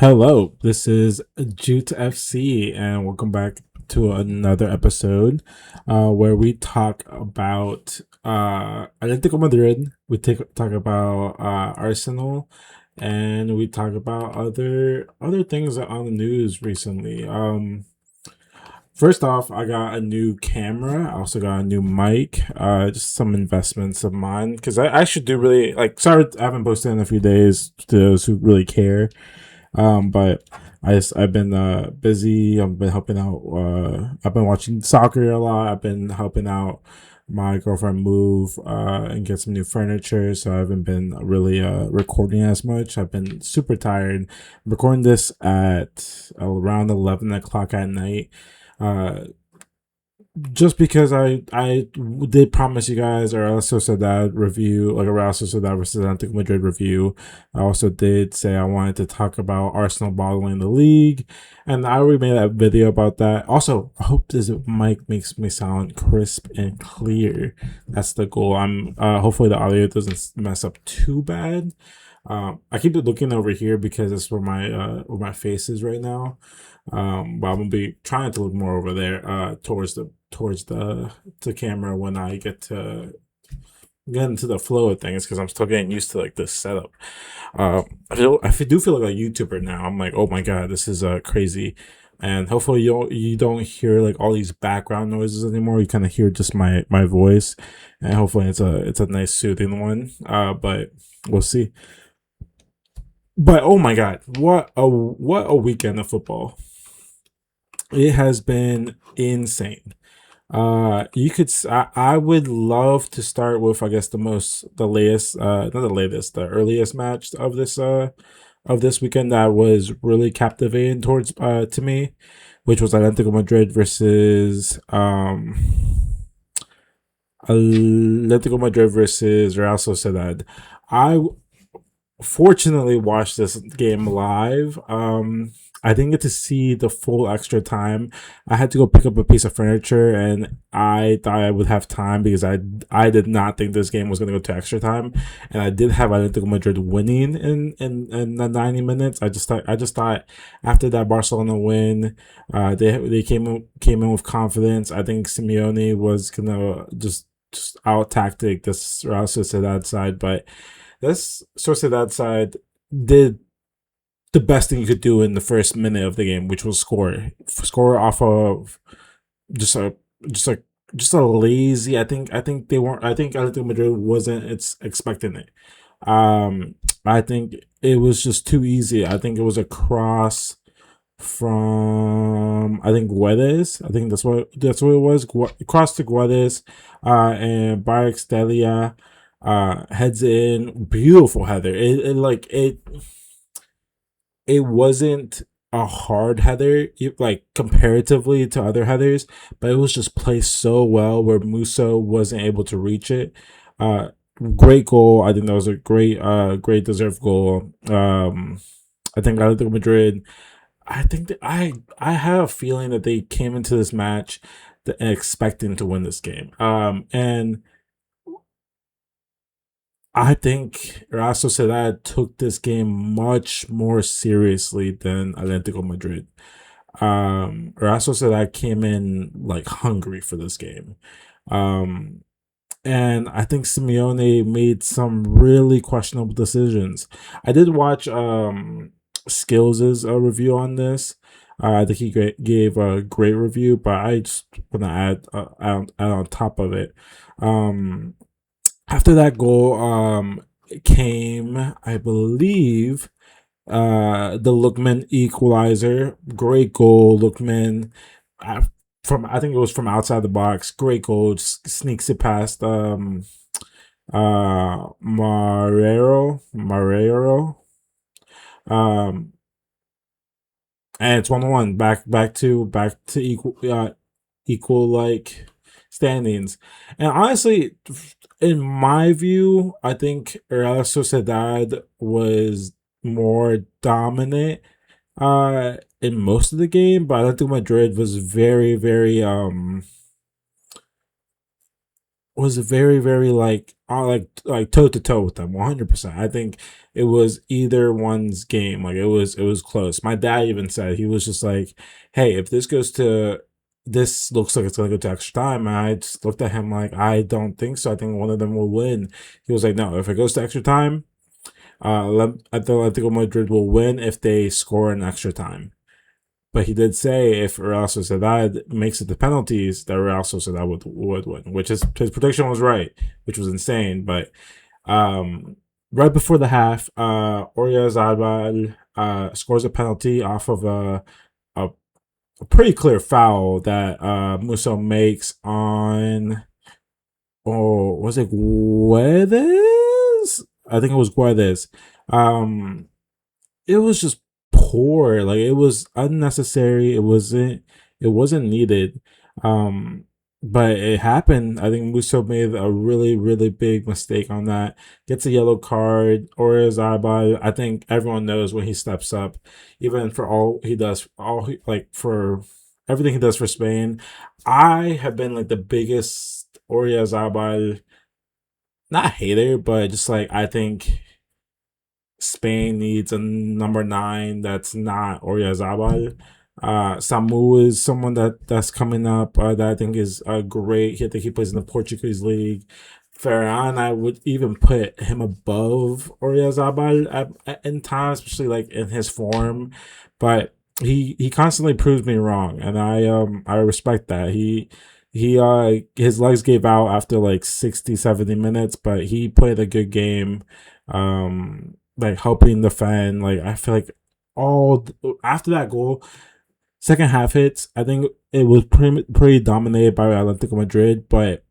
Hello, this is Jute FC, and welcome back to another episode where we talk about Atletico Madrid. We talk about Arsenal, and we talk about other things that are on the news recently. First off, I got a new camera. I also got a new mic. Just some investments of mine because I should do really like. Sorry, I haven't posted in a few days to those who really care. But I've been busy. I've been helping out. I've been watching soccer a lot. I've been helping out my girlfriend move and get some new furniture. So I haven't been really recording as much. I've been super tired. I'm recording this at around 11 o'clock at night. Uh, just because I did promise you guys a Real Sociedad review, like a Real Sociedad versus Atletico Madrid review. I also did say I wanted to talk about Arsenal bottling the league, and I already made that video about that. Also, I hope this mic makes me sound crisp and clear. That's the goal. I'm hopefully the audio doesn't mess up too bad. I keep looking over here because it's where my face is right now. But I'm gonna be trying to look more over there, towards the camera when I get into the flow of things because I'm still getting used to like this setup. I do feel like a YouTuber now. I'm like, oh my god, this is crazy. And hopefully you don't hear like all these background noises anymore. You kind of hear just my voice, and hopefully it's a nice soothing one. But we'll see. But oh my god, what a weekend of football! It has been insane. You could. I would love to start with, I guess, the latest, not the latest, the earliest match of this weekend that was really captivating towards to me, which was Atletico Madrid versus Real Sociedad. I fortunately watched this game live. I didn't get to see the full extra time. I had to go pick up a piece of furniture, and I thought I would have time because I did not think this game was going to go to extra time, and I did have Atletico Madrid winning in the 90 minutes. I just thought after that Barcelona win, they came in with confidence. I think Simeone was gonna just out tactic this Real Sociedad side, but this Sociedad side did the best thing you could do in the first minute of the game, which was score off of just a just a just a lazy. I think they weren't. I think Atletico Madrid wasn't. It's expecting it. I think it was just too easy. I think it was a cross from I think Guedes. I think that's what it was. Cross to Guedes, and Barix Delia heads in, beautiful header. It wasn't a hard header, like comparatively to other headers, but it was just placed so well where Musso wasn't able to reach it. Uh, Great goal. I think that was a great deserved goal. I think Atletico Madrid. I think that I have a feeling that they came into this match expecting to win this game. And I think Real Sociedad took this game much more seriously than Atletico Madrid. Real Sociedad came in like hungry for this game. Um, and I think Simeone made some really questionable decisions. I did watch Skills' review on this. I think he gave a great review, but I just want to add on top of it. Um, After that goal came, I believe, the Lookman equalizer. Great goal, Lookman. Uh, from I think it was from outside the box. Great goal. Just sneaks it past Marrero. Um and it's 1-1. Back to equal like standings. And honestly, in my view, I think Real Sociedad was more dominant in most of the game, but Atletico Madrid was very, very was very, very like toe to toe with them, 100%. I think it was either one's game. Like it was close. My dad even said, he was just like, "Hey, if this goes to this looks like it's gonna go to extra time." And I just looked at him like, "I don't think so. I think one of them will win." He was like, "No, if it goes to extra time, Atletico Madrid will win if they score in extra time." But he did say if Real Sociedad makes it to penalties, that Real Sociedad would win, which is his prediction was right, which was insane. But um, right before the half, Oyarzabal scores a penalty off of a, a pretty clear foul that Musso makes on, oh, was it Guedes? I think it was Guedes. Um, it was just poor. Like it was unnecessary. It wasn't needed. Um but it happened. I think Musso made a really, really big mistake on that. Gets a yellow card. Or Zarba, I think everyone knows when he steps up, even for all he does, like for everything he does for Spain. I have been like the biggest Oria not hater, but just like I think Spain needs a number nine that's not Oyarzabal. Samu is someone that's coming up that I think is great. I think he plays in the Portuguese league. Ferran, I would even put him above Oyarzabal in times, especially like in his form. But he constantly proves me wrong, and I respect that. He his legs gave out after like 60, 70 minutes, but he played a good game. Like helping defend. Like I feel like after that goal, second half hits. I think it was pretty dominated by Atletico Madrid, but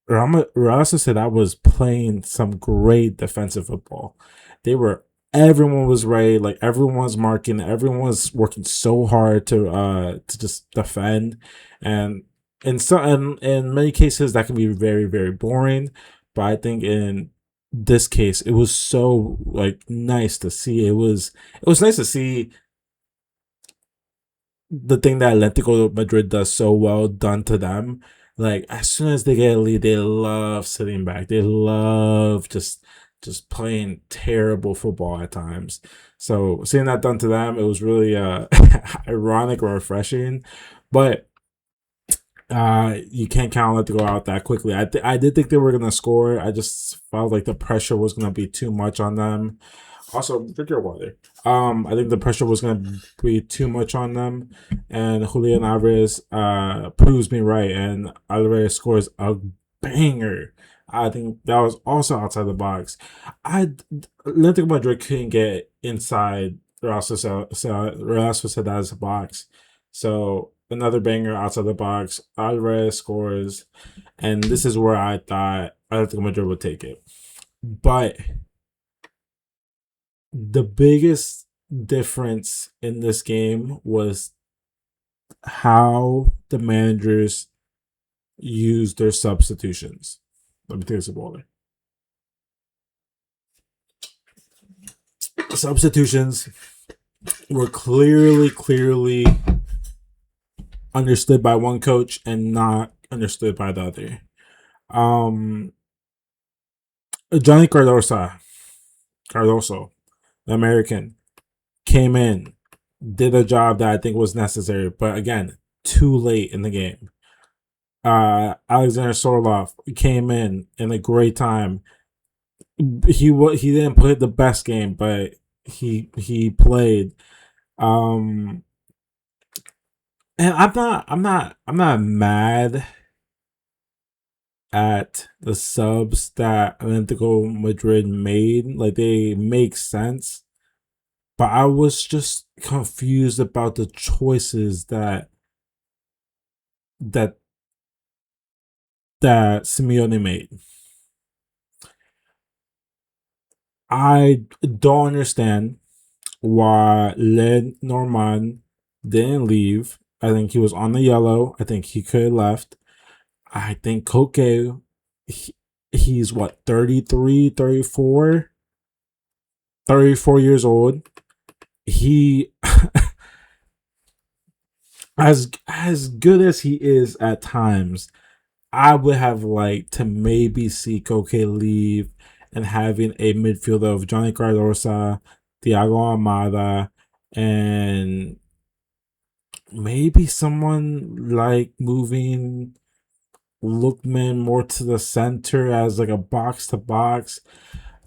Real Sociedad was playing some great defensive football. They were Everyone was ready, like everyone was marking, everyone was working so hard to just defend, and in many cases that can be very, very boring. But I think in this case, it was so like nice to see. It was nice to see the thing that Atletico Madrid does so well done to them. Like as soon as they get a lead, they love sitting back. They love just playing terrible football at times. So seeing that done to them, it was really ironic or refreshing. But you can't count on it to go out that quickly. I did think they were gonna score. I just felt like the pressure was gonna be too much on them. Also, drink your water. I think the pressure was gonna be too much on them, and Julian Alvarez proves me right, and Alvarez scores a banger. I think that was also outside the box. I Atletico Madrid couldn't get inside Real Sociedad's box, so another banger outside the box. Alvarez scores, and this is where I thought Atletico Madrid would take it, but the biggest difference in this game was how the managers used their substitutions. Let me take this water. The substitutions were clearly understood by one coach and not understood by the other. Um, Johnny Cardoso, the American, came in, did a job that I think was necessary, but again, too late in the game. Alexander Sorlov came in a great time. He didn't play the best game, but he played. Um, and I'm not mad at the subs that Atletico Madrid made. Like they make sense, but I was just confused about the choices that that Simeone made. I don't understand why Len Norman didn't leave. I think he was on the yellow. I think he could have left. I think Koke, he's what, 33, 34, 34 years old. He, as good as he is at times, I would have liked to maybe see Koke leave and having a midfielder of Johnny Cardosa, Thiago Almada, and maybe someone like moving Lookman more to the center as like a box to box.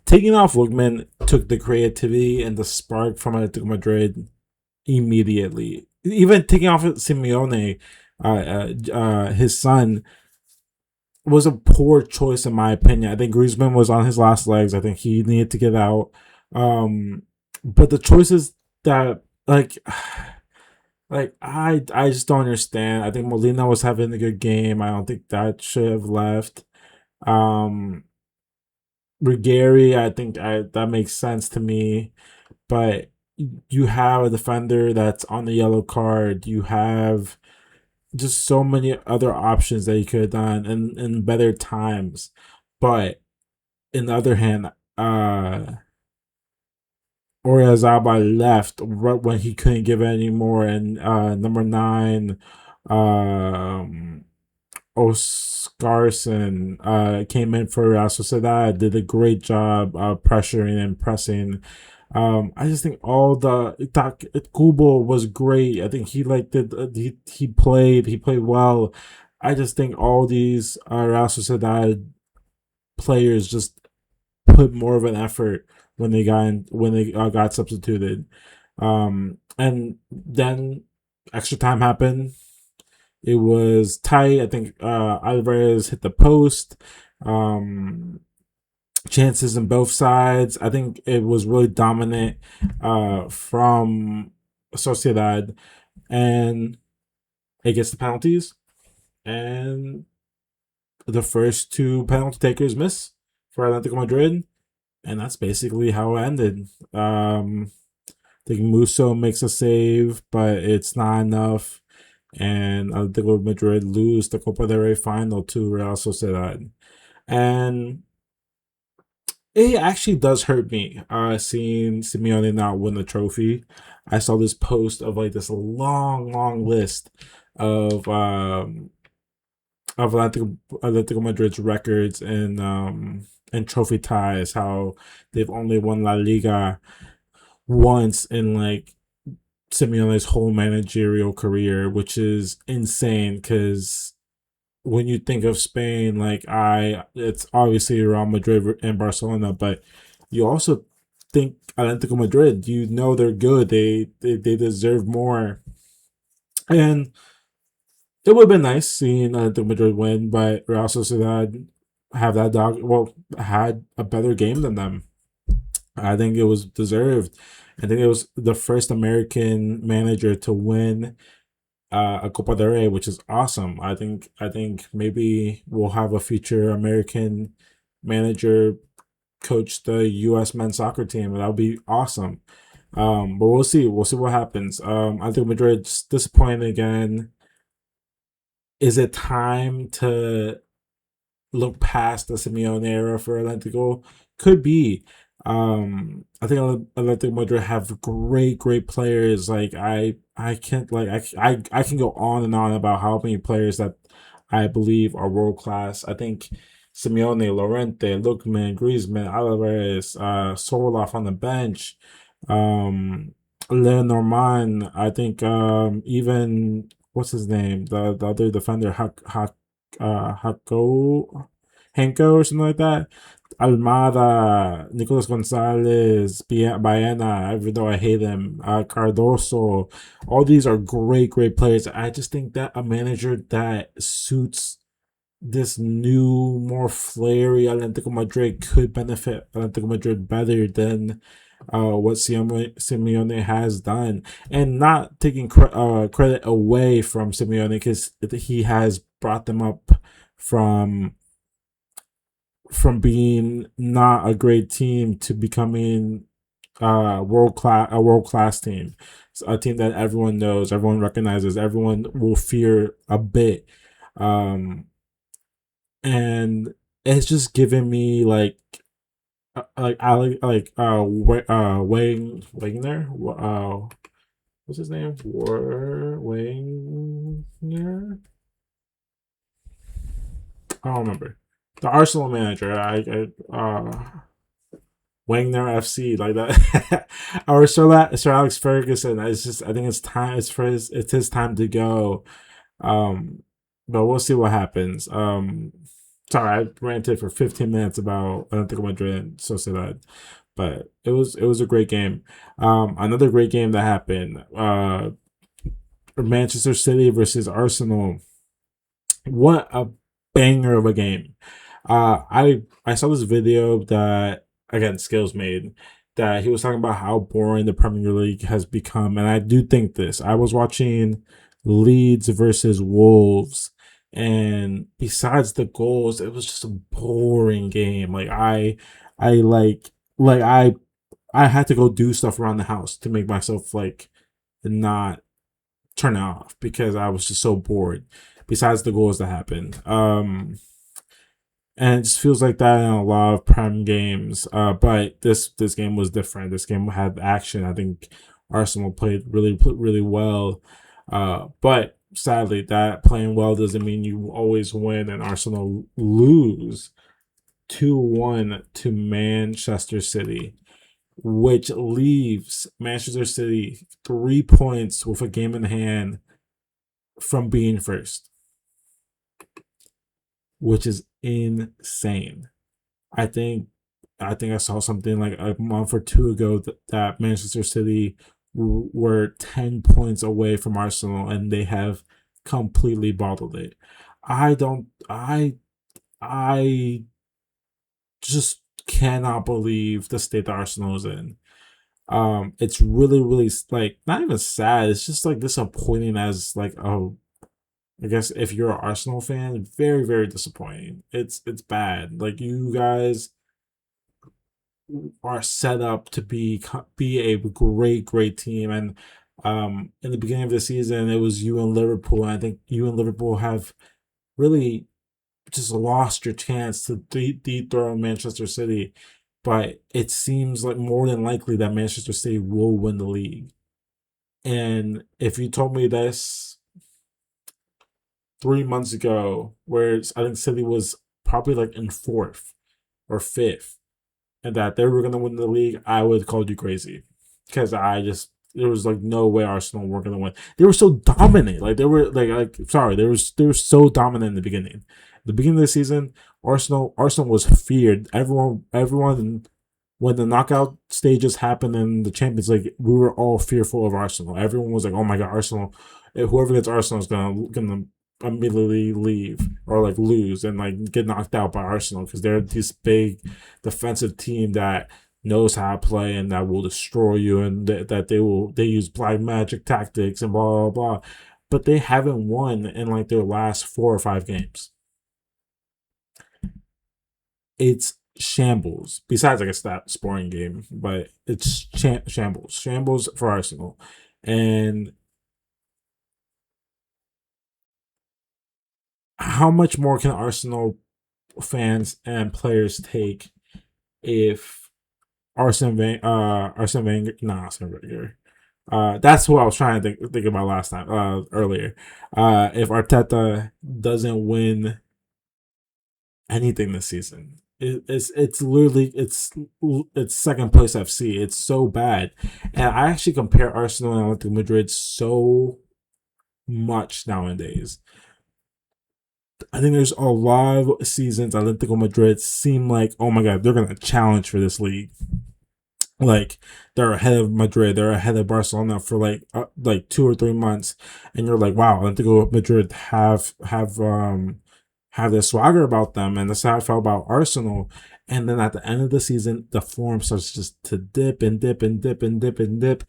Taking off Lookman took the creativity and the spark from Atletico Madrid immediately. Even taking off Simeone, his son, was a poor choice in my opinion. I think Griezmann was on his last legs. I think he needed to get out. Um, but the choices that like I just don't understand. I think Molina was having a good game. I don't think that should have left. Um, Ruggieri, I think that makes sense to me. But you have a defender that's on the yellow card. You have just so many other options that you could have done in better times. But in the other hand, Oyarzabal left right when he couldn't give it anymore, and number nine, um, Oscarson came in for Real Sociedad, did a great job pressuring and pressing. I just think all the Kubo was great. I think he like did he played well. I just think all these Real Sociedad players just put more of an effort when they got substituted. And then extra time happened. It was tight. I think Alvarez hit the post. Um, Chances on both sides. I think it was really dominant from Sociedad, and it gets the penalties, and the first two penalty takers miss for Atletico Madrid, and that's basically how it ended. I think Musso makes a save, but it's not enough, and Atletico Madrid lose the Copa de Rey final to Real Sociedad. And it actually does hurt me seeing Simeone not win the trophy. I saw this post of like this long, long list of Atletico Madrid's records and trophy ties. How they've only won La Liga once in like Simeone's whole managerial career, which is insane because when you think of Spain, it's obviously Real Madrid and Barcelona, but you also think Atletico Madrid. You know they're good. They deserve more, and it would have been nice seeing Atletico Madrid win, but Real Sociedad have that dog. Well, had a better game than them. I think it was deserved. I think it was the first American manager to win a Copa de Rey, which is awesome. I think maybe we'll have a future American manager coach the U.S. men's soccer team. That would be awesome. But we'll see. We'll see what happens. I think Madrid's disappointed again. Is it time to look past the Simeone era for Atletico? Could be. I think Atletico Madrid have great, great players. Like I can't like I can go on and on about how many players that I believe are world class. I think Simeone, Lorente, Lookman, Griezmann, Alvarez, Soloff on the bench, um, Lenormand. I think even what's his name, the other defender, Hako Henko or something like that. Almada, Nicolas Gonzalez, Baena, even though I hate him, Cardoso, all these are great, great players. I just think that a manager that suits this new, more flary Atletico Madrid could benefit Atletico Madrid better than what Simeone has done. And not taking credit away from Simeone because he has brought them up from being not a great team to becoming a world class team. It's a team that everyone knows, everyone recognizes, everyone will fear a bit. Um, and it's just given me Wayne Wagner, what's his name, War Wagner. I don't remember. The Arsenal manager. Wagner FC like that, or Sir Alex Ferguson. It's just I think it's time. It's his time to go. Um, but we'll see what happens. Sorry, I ranted for 15 minutes about Atletico Madrid and Sociedad, but it was a great game. Another great game that happened. Manchester City versus Arsenal. What a banger of a game. I saw this video that again Skills made that he was talking about how boring the Premier League has become, and I do think this. I was watching Leeds versus Wolves, and besides the goals, it was just a boring game. I like I had to go do stuff around the house to make myself like not turn it off because I was just so bored. Besides the goals that happened, and it just feels like that in a lot of Prem games. But this game was different. This game had action. I think Arsenal played really well. But sadly, that playing well doesn't mean you always win, and Arsenal lose 2-1 to Manchester City, which leaves Manchester City 3 points with a game in hand from being first, which is insane. I think I saw something like a month or two ago that Manchester City were 10 points away from Arsenal, and they have completely bottled it. I don't. I just cannot believe the state that Arsenal is in. It's really like not even sad. It's just like disappointing as like I guess if you're an Arsenal fan, very disappointing. It's bad. Like you guys are set up to be a great team, and in the beginning of the season, it was you and Liverpool. And I think you and Liverpool have really just lost your chance to dethrone Manchester City. But it seems like more than likely that Manchester City will win the league. And if you told me this 3 months ago, where I think City was probably like in fourth or fifth, and that they were going to win the league, I would have called you crazy because I just there was like no way Arsenal were going to win. They were so dominant, like they were like sorry, they were so dominant in the beginning. The beginning of the season, Arsenal was feared. Everyone when the knockout stages happened in the Champions League, we were all fearful of Arsenal. Everyone was like, "Oh my god, Arsenal! Whoever gets Arsenal is gonna immediately leave or like lose and like get knocked out by Arsenal because they're this big defensive team that knows how to play and that will destroy you and that they use black magic tactics and blah blah blah." But they haven't won in like their last 4 or 5 games. It's shambles. Besides, like a scoring game, but it's shambles for Arsenal. And how much more can Arsenal fans and players take if Arsene Wenger, nah, Arsene Wenger. That's what I was trying to think about last time, earlier. If Arteta doesn't win anything this season, it's literally it's second place FC. It's so bad, and I actually compare Arsenal and Atletico Madrid so much nowadays. I think there's a lot of seasons Atletico Madrid seem like, oh my god, they're gonna challenge for this league. Like they're ahead of Madrid, they're ahead of Barcelona for like 2 or 3 months, and you're like, wow, Atletico Madrid have this swagger about them, and that's how I felt about Arsenal. And then at the end of the season, the form starts just to dip and dip and dip and dip and dip,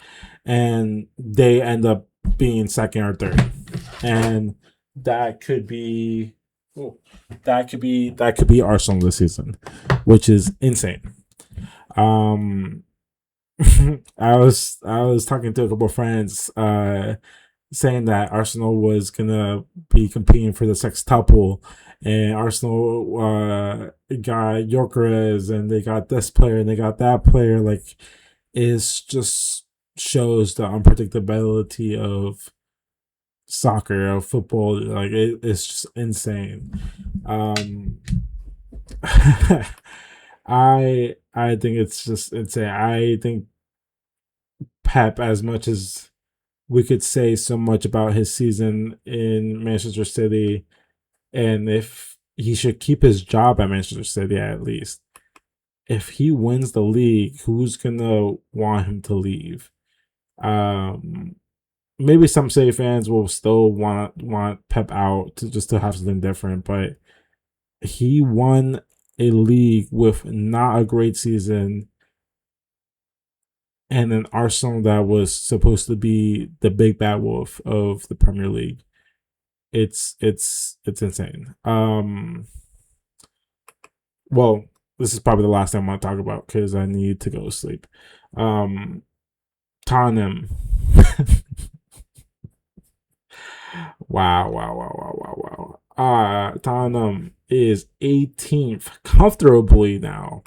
and they end up being second or third, and that could be. Oh, that could be Arsenal this season, which is insane. Um, I was talking to a couple of friends, saying that Arsenal was gonna be competing for the sextuple, and Arsenal got Yorkeres, and they got this player, and they got that player. Like, it's just shows the unpredictability of soccer, of football. Like, it's just insane. Um, I think it's just insane. I think Pep, as much as we could say so much about his season in Manchester City, and if he should keep his job at Manchester City at least. If he wins the league, who's gonna want him to leave? Um, Maybe some City fans will still want Pep out to just to have something different, but he won a league with not a great season and an Arsenal that was supposed to be the big bad wolf of the Premier League. It's insane. Well, this is probably the last thing I want to talk about because I need to go to sleep. Um, Tottenham. Wow. Tottenham is 18th comfortably now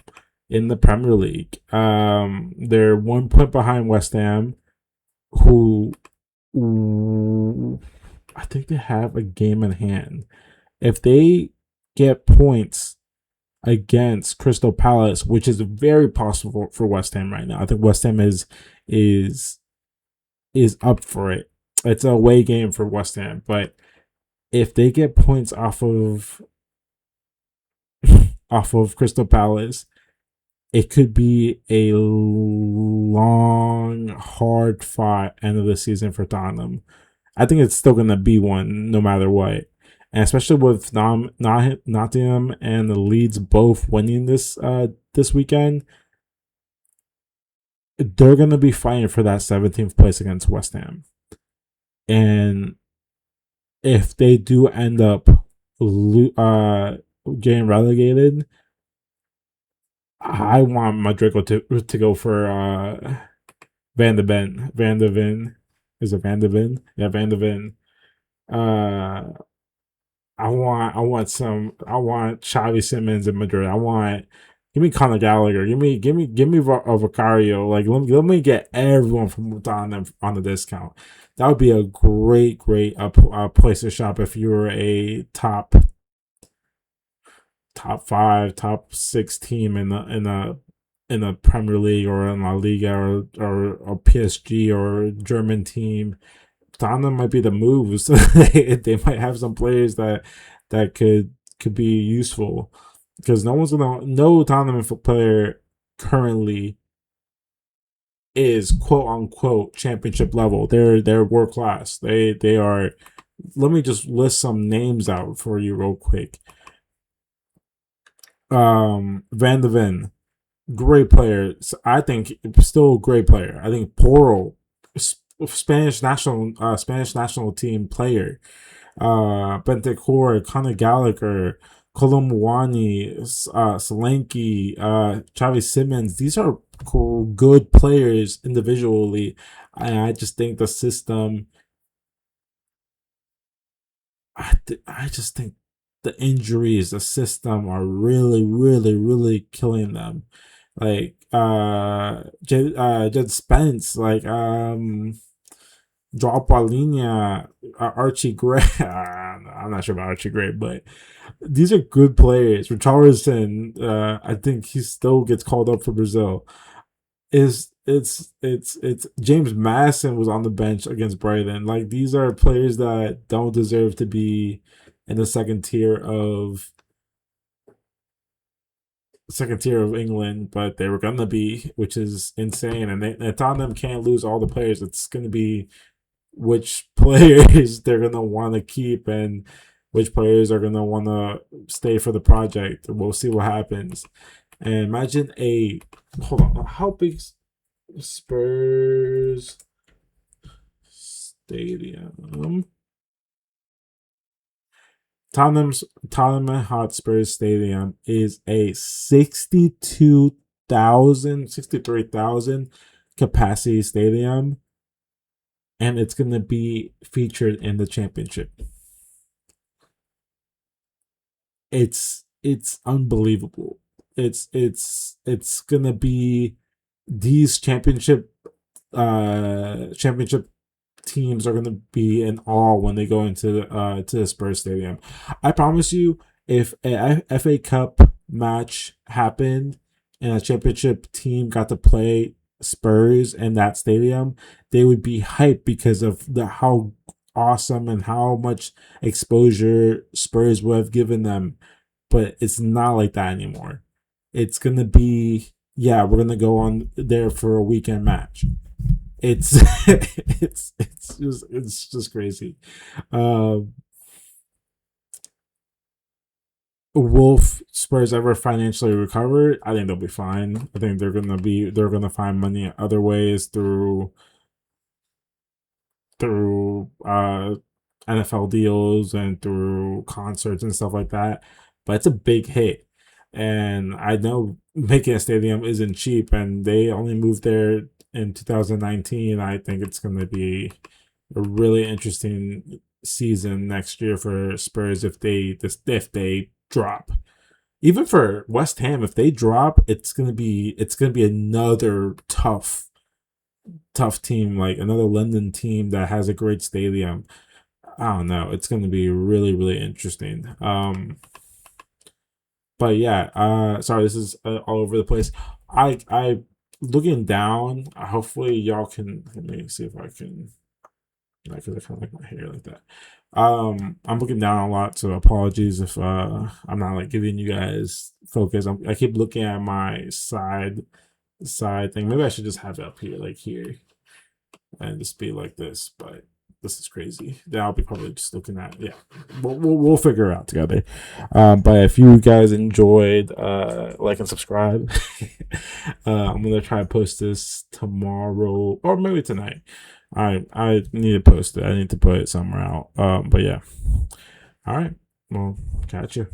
in the Premier League. They're 1 point behind West Ham, who I think they have a game in hand. If they get points against Crystal Palace, which is very possible for West Ham right now, I think West Ham is is up for it. It's a away game for West Ham, but if they get points off of Crystal Palace, it could be a long, hard fought end of the season for Tottenham. I think it's still gonna be one no matter what, and especially with Nottingham and the Leeds both winning this weekend, they're gonna be fighting for that 17th place against West Ham, and if they do end up getting relegated, I want Madrigal to go for Van de Ven. Van de Ven. Is it Van de Ven? Yeah, Van de Ven. Uh I want Xavi Simmons in Madrid. Give me Conor Gallagher. Give me Vicario. Like let me get everyone from Tottenham on the discount. That would be a great place to shop if you were a top five, top six team in the Premier League or in La Liga or PSG or German team. Tottenham might be the moves. They might have some players that could be useful because no Tottenham player currently is quote unquote championship level. They're world class. They are. Let me just list some names out for you real quick. Van de Ven, great player. I think still a great player. I think Poro, Spanish national team player. Bentancur, Conor Gallagher, Colomwani, Solanke, Xavi Simmons. These are cool, good players individually. I just think the system. I just think the injuries, the system are really killing them. Like Jed Spence, like Drop Linea, Archie Gray. I'm not sure about Archie Gray, but these are good players. Richarlison, I think he still gets called up for Brazil. Is it's James Madison was on the bench against Brighton. Like these are players that don't deserve to be in the second tier of England, but they were gonna be, which is insane. And Tottenham can't lose all the players. It's gonna be which players they're gonna want to keep and which players are gonna want to stay for the project. We'll see what happens. And imagine a hold on, how big Spurs Stadium? Tottenham Hotspur Stadium is a 63,000 capacity stadium, and it's going to be featured in the championship. It's unbelievable. It's going to be these championship teams are going to be in awe when they go into to the Spurs Stadium. I promise you, if a FA Cup match happened and a championship team got to play Spurs in that stadium, they would be hyped because of the how awesome and how much exposure Spurs would have given them. But it's not like that anymore. It's gonna be, yeah, we're gonna go on there for a weekend match. It's it's just crazy. Um, Wolf Spurs ever financially recover, I think they'll be fine. I think they're gonna find money other ways through NFL deals and through concerts and stuff like that. But it's a big hit. And I know making a stadium isn't cheap, and they only moved there in 2019. I think it's going to be a really interesting season next year for Spurs if they drop. Even for West Ham, if they drop, it's gonna be another tough team, like another London team that has a great stadium. I don't know. It's going to be really, really interesting. But yeah, sorry, this is all over the place. I looking down. Hopefully, y'all can. Let me see if I can. Because I kind of like my hair like that. I'm looking down a lot, so apologies if I'm not like giving you guys focus. I keep looking at my side thing. Maybe I should just have it up here, like here, and just be like this. But this is crazy. Then I'll be probably just looking at, yeah. We'll figure it out together. But if you guys enjoyed, like and subscribe. I'm gonna try to post this tomorrow or maybe tonight. I need to post it. I need to put it somewhere out. But yeah. All right. Well, catch you.